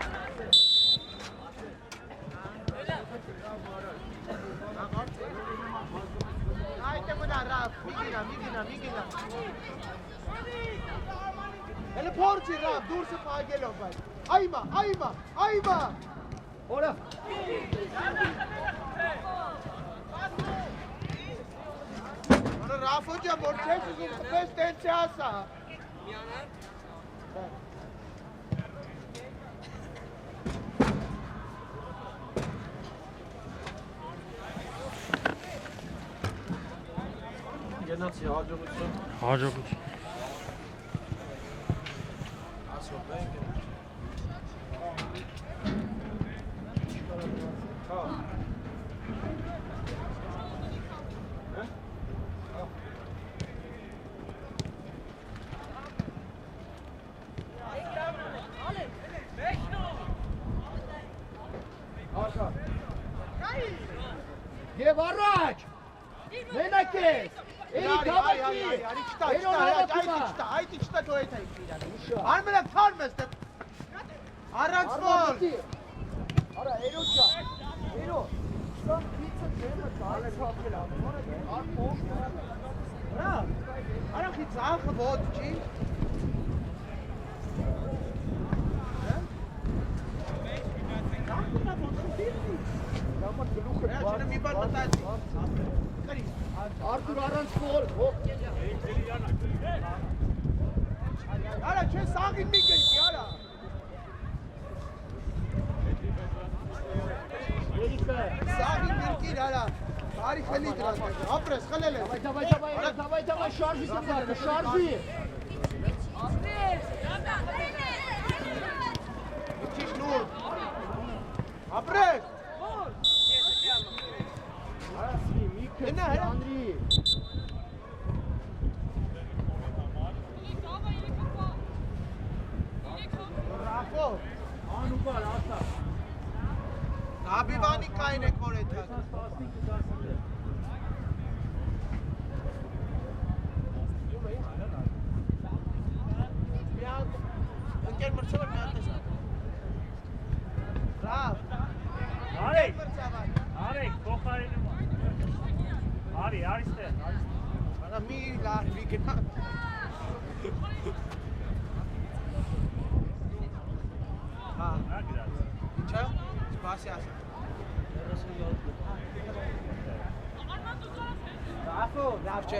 Haydi buna Raf, migina. Hele porci Raf, dursa pagelo bak. Այմա։ Օրա։ Արա Ռաֆոջա որ չես ուզում խփես տենց է ասա։ Գնացի հաջողություն։ Հաջողություն։ Եվ առաջ։ Մենակ ես։ Էլի դավակի։ Այդի չտա դու այդ այդի իրան։ Արմենա թարմ ես դե։ Առանց ոլ։ Արա էրոջա։ Էրո։ Սա պիցա դեմը դալը թափել ա։ Արա։ Արա խի ցախը ոդ չի։ Չնը մի բան մտածի։ Արտուր առանց գոլ, հոկ։ Արա չէ սաղին մի գրկի, արա։ Երիկը։ Սաղին գրկիր, արա։ Արի խելի դրան, ապրես, խլել ես։ Давай, շարժի սնգարը, շարժի։ Չիշ նուր։ Ապրես։ Գնա, Անդրի։ Ռաֆո։ Անուբար, ասա։ Նաբիվանի կային է կորեթակ։ Ընկեր մրցավոր մի հատ տեսա։ Ռաֆ։ Արեք, փոխարինում։ Արի ստեղ։ Արա մի լարվի գնա։ Հա, ինչա, սպասի ասա։ Ռաֆ, չէ,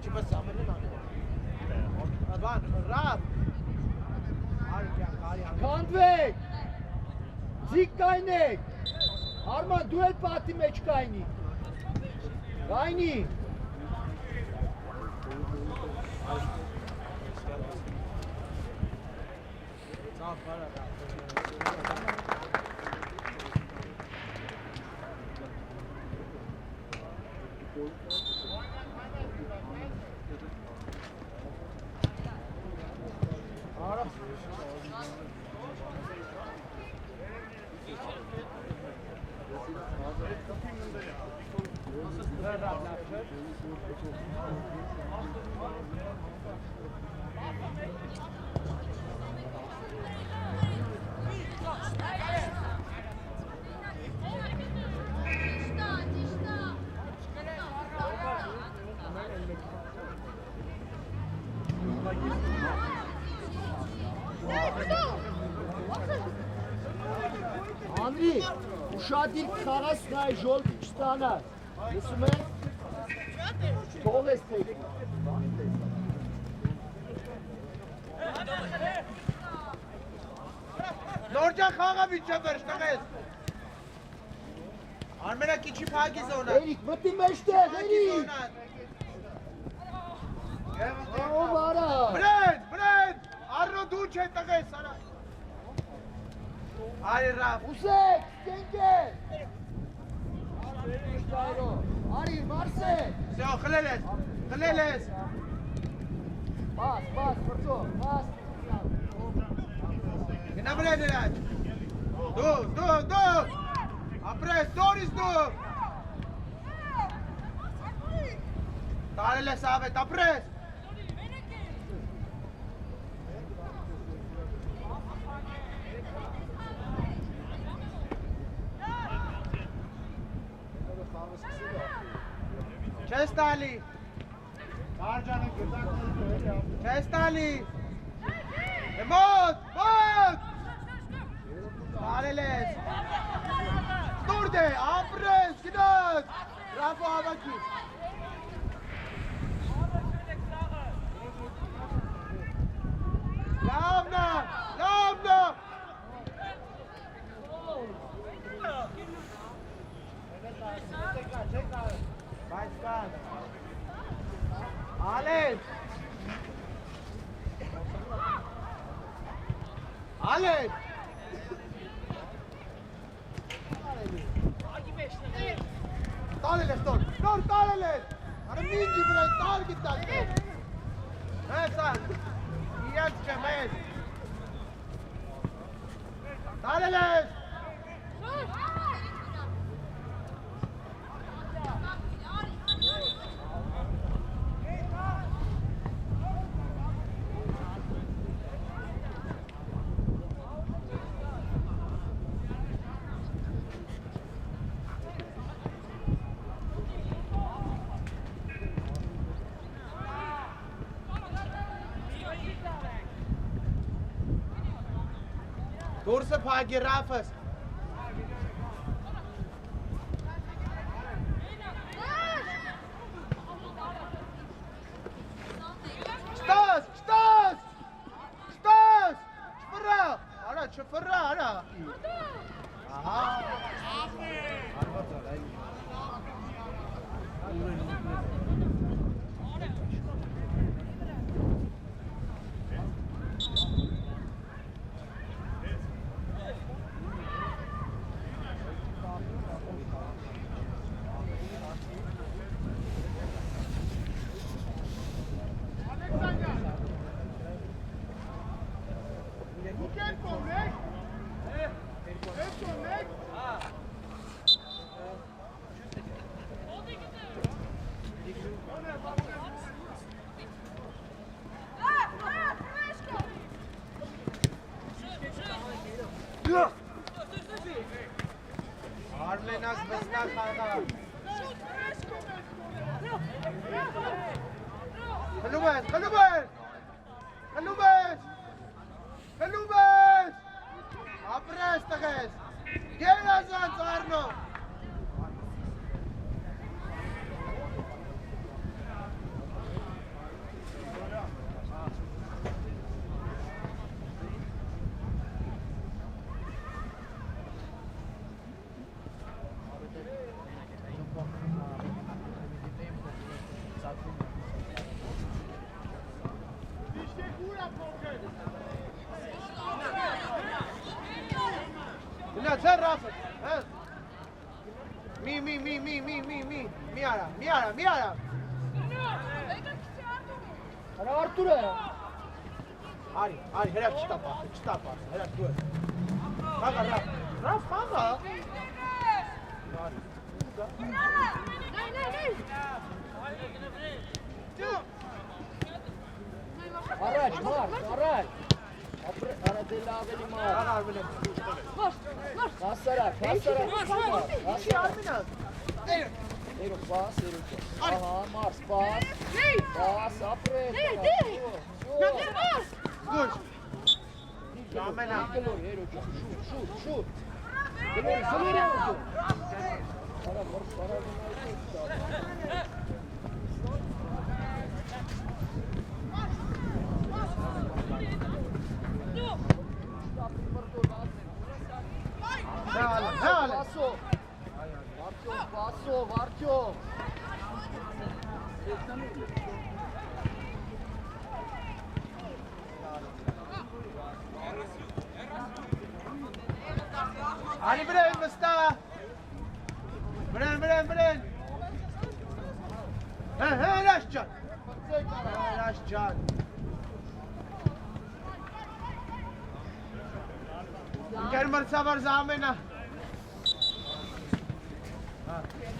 չի պս ամեն են անում։ Ադվան, Ռաֆ։ Արի կյանք, արի։ Կանդվեք, ձիգ կայնեք, Արման դու էլ պատի մեջ կայնի, կայնի, Ծավ, բարա, Ռաֆ։ Անդրի, ուշադիր խաղաս նայ ժոլտ չստանար, լսում է, թող ես թեք։ Նորջան խաղա միջը վերջ, տղես։ Արմենա կիչի պագի զոնա։ Էրիկ, մտի մեջտեղ, Էրիկ։ Ով արա։ Բրեն, արնո դու չէ տղես, արա։ Արի Ռաֆ։ Ուսեք, ստենգեր։ Արի, մարսեք։ Սյո, խլել ես։ Բաս, վրծո, բաս։ Գնա բրեն իրաջ։ Դու։ Ապրես, դորիս դու։ Տարել ես ավետ, ապրես։ Չես տալի։ Չես տալի։ Մոտ։ Բայց կա։ Ալեն։ Ալեն։ Տալել ես տոր, նոր տալել ես։ Արա մինջի վրա տալ գիտակ։ Հենց ալ, իրենց չեմ ես։ Տալել ես։ Դուրսը փագի Ռաֆս։ Չտաս, չտաս, չտաս, չվրա, արա, չվրա, արա։ Ահա։ Arlenaz bizden kaldı. Kalubes, kalubes, kalubes, kalubes. Apres takes. Gel azan Arno. Sen Rafet. Mi ara. Ara Artur'e. Ari, helal çıta pas, helal dur. Kanka Raf kanka. Araç, araç. Ara deli abeli mar. Kanka bile. Kasara. Eruk bas, Eruk. Aha, Mars bas. Bas, apret. Dur. Ramena. Eruk, şut. Söyle. Ara. Артём. Ali Bren Mustafa. Bren. Laşcan. Gelmer sabar zamena.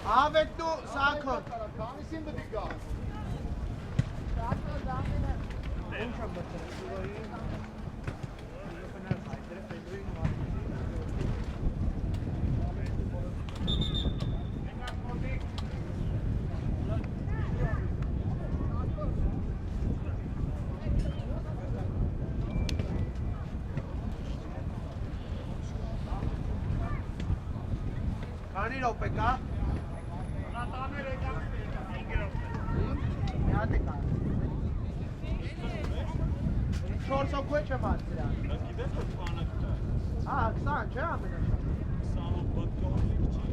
Ahmet du Sakon. Kani Ropeka. Շորսով քո չեմ ասել։ Գիտես որ բանակը։ Ահա 20 չէ՞ ամենաշատը։ 20 բոթ կողմից չի։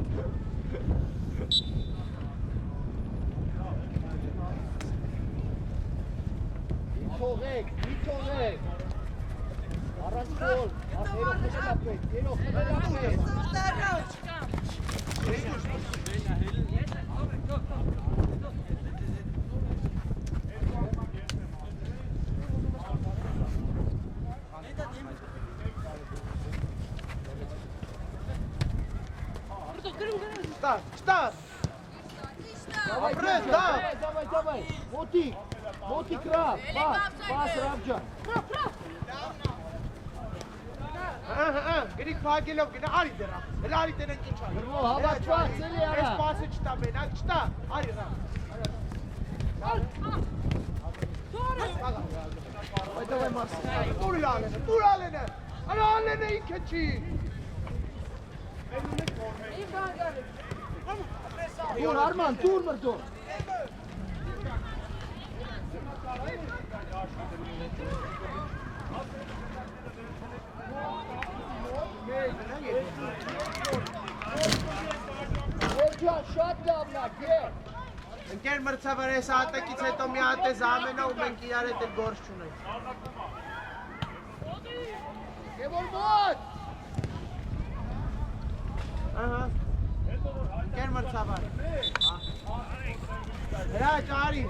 Միտողեք։ Առանց գոլ, երող խնելապետ, երող խնելապետ։ Start. Давай, давай. Мотик, Раб. Пас, Рабջան։ Գրիք փակելով գնա, արի դրա։ Հələ արի դենենք ինչ արի։ Գրվո, հավատված էլի արա։ Այս պասը չտա մենակ, չտա։ Արի ռա։ Давай, Մարսել։ Դուր ալենը։ Արա ալենը ինքը չի։ Դուր Արման, դուր մրդո։ Երջան, շատ լավնակ, եվ։ Ընկեր մրցավար այս ատակից հետո մի հատ է զամենա ու մենք իրար հետ էլ գործ չունենք։ Եվոր մոտ։ Ահա։ Ընկեր մրցավար։ Հրա ճարի։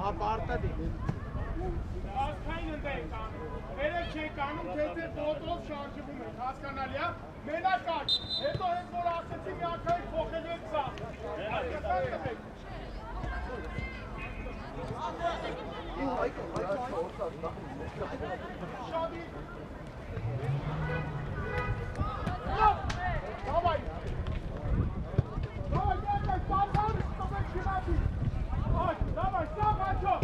Ապարտադի։ Ասքային ընտենք անում, երեք չենք անում, թեթև բոտով շարժվում ենք, հասկանալի է, մենակ աչ, հետո հենց որ ասեցի մի ակայք փոխել եք սա, այսկական տվեք։ Շադի։ Դավայ։ Դավայ, պարդան, ստովեք շիմատի։ Այ, դավայ, սաղ աչով։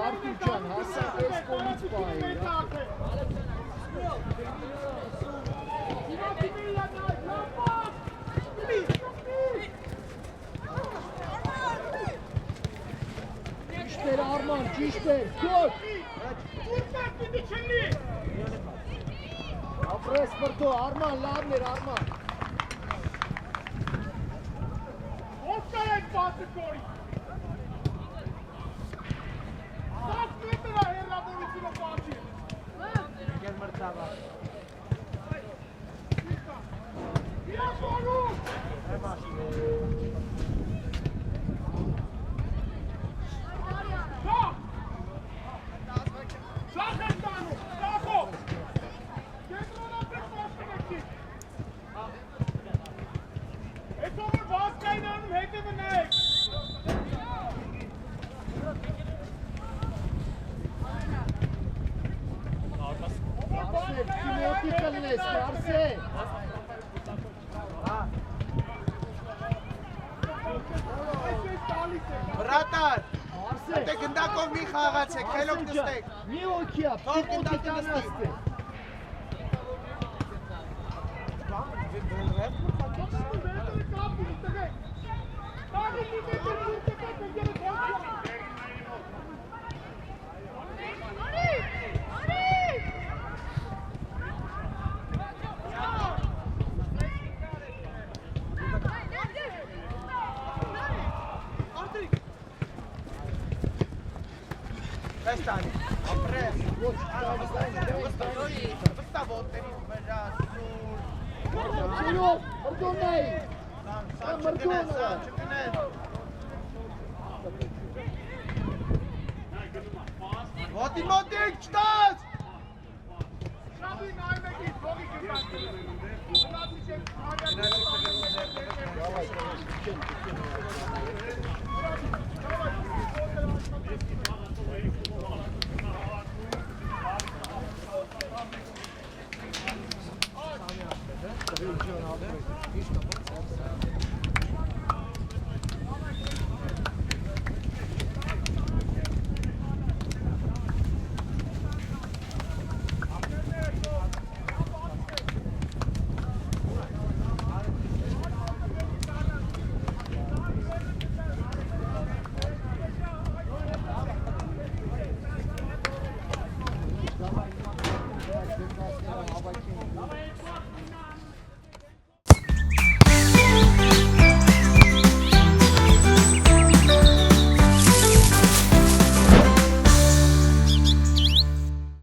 Արտուրջան, հասակ ես կոնից պահի։ Ճիշտ էր Արման, ճիշտ էր, կոչ։ Ապրես մրդո, Արման, լավն էր Արման։ Ով կա այդ պասը կորի։ Սաց մետրա հերավորությունը պասի։ Ընկեր մրցավար։ Իրակորում։ Սախ են տանում, սախով։ Կենտրոնապետ պաշտում եկի։ Հետո որ վասկային անում հետևը նայեք։ Մարսել, կիմոտի կլնես, Մարսել։ Բրատար, Մարսել։ դե գնդակով մի խաղացեք, քելոք նստեք։ Մի օքիա, կիմոտի կլնես։ Վստանի, ապրես, վստա ոտների վրա, սուր, Սիրով, մրդոնայի։ սան չգնես, Մոտի մոտիկ չտաց։ Շաբի նայմեկից, ողի կիպանք։ Մնացի չեմ,